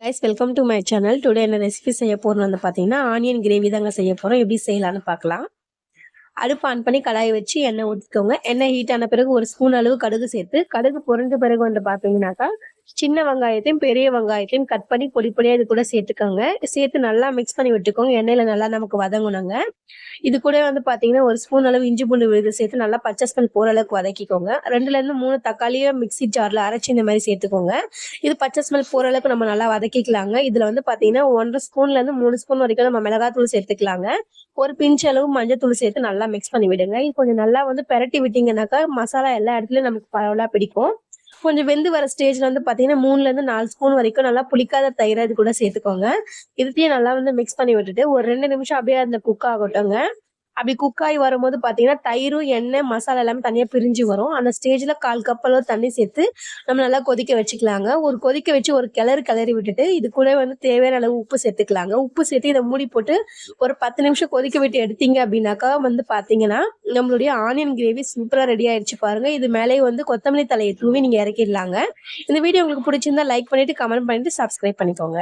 Guys welcome to my channel. Today என்ன recipe செய்ய போறோம்னு வந்து பார்த்தீங்கன்னா ஆனியன் கிரேவி தாங்க செய்ய போகிறோம். எப்படி செய்யலான்னு பார்க்கலாம். அடுப்பு ஆன் பண்ணி கடாயை வச்சு எண்ணெய் ஊற்றிக்கோங்க. எண்ணெய் ஹீட் ஆன பிறகு ஒரு ஸ்பூன் அளவு கடுகு சேர்த்து, கடுகு பொரிஞ்ச பிறகு வந்து பார்த்தீங்கன்னாக்கா சின்ன வெங்காயத்தையும் பெரிய வெங்காயத்தையும் கட் பண்ணி பொடி பொடியாக இது கூட சேர்த்துக்கோங்க. சேர்த்து நல்லா மிக்ஸ் பண்ணி விட்டுக்கோங்க. எண்ணெயில் நல்லா நமக்கு வதங்கணுங்க. இது கூட வந்து பார்த்தீங்கன்னா ஒரு ஸ்பூன் அளவு இஞ்சி பூண்டு விழுது சேர்த்து நல்லா பச்சை ஸ்மெல் போகிற அளவுக்கு வதக்கிக்கோங்க. 2லேருந்து 3 தக்காளியை மிக்ஸி ஜாரில் அரைச்சி இந்த மாதிரி சேர்த்துக்கோங்க. இது பச்சை ஸ்மெல் போகிற அளவுக்கு நம்ம நல்லா வதக்கிக்கலாங்க. இதில் வந்து பார்த்தீங்கன்னா 1.5 ஸ்பூன்லேருந்து 3 ஸ்பூன் வரைக்கும் நம்ம மிளகாத்தூள் சேர்த்துக்கலாங்க. ஒரு பிஞ்ச் அளவு மஞ்சத்தூள் சேர்த்து நல்லா மிக்ஸ் பண்ணி விடுங்க. இது கொஞ்சம் நல்லா வந்து பெரட்டி விட்டீங்கன்னாக்கா மசாலா எல்லா இடத்துலையும் நமக்கு பரவலாக பிடிக்கும். கொஞ்சம் வெந்து வர ஸ்டேஜ்ல வந்து பாத்தீங்கன்னா 3லேருந்து 4 ஸ்பூன் வரைக்கும் நல்லா புளிக்காத தயிர் இது கூட சேர்த்துக்கோங்க. இதுத்தையும் நல்லா வந்து மிக்ஸ் பண்ணி விட்டுட்டு ஒரு 2 நிமிஷம் அப்படியே அந்த குக் ஆகட்டுங்க. அப்படி குக் ஆகி வரும்போது பாத்தீங்கன்னா தயிரும் எண்ணெய் மசாலா எல்லாமே தனியா பிரிஞ்சு வரும். அந்த ஸ்டேஜ்ல 1/4 கப் அளவு தண்ணி சேர்த்து நம்ம நல்லா கொதிக்க வச்சுக்கலாங்க. ஒரு கொதிக்க வச்சு ஒரு கிளறி விட்டுட்டு இது கூட வந்து தேவையான அளவு உப்பு சேர்த்துக்கலாங்க. உப்பு சேர்த்து இதை மூடி போட்டு ஒரு 10 நிமிஷம் கொதிக்க விட்டு எடுத்தீங்க அப்படின்னாக்கா வந்து பாத்தீங்கன்னா நம்மளுடைய ஆனியன் கிரேவி சூப்பரா ரெடி ஆயிடுச்சு பாருங்க. இது மேலே வந்து கொத்தமல்லி தலையை தூவி நீங்க இறக்கிடலாங்க. இந்த வீடியோ உங்களுக்கு பிடிச்சிருந்தா லைக் பண்ணிட்டு கமெண்ட் பண்ணிட்டு சப்ஸ்கிரைப் பண்ணிக்கோங்க.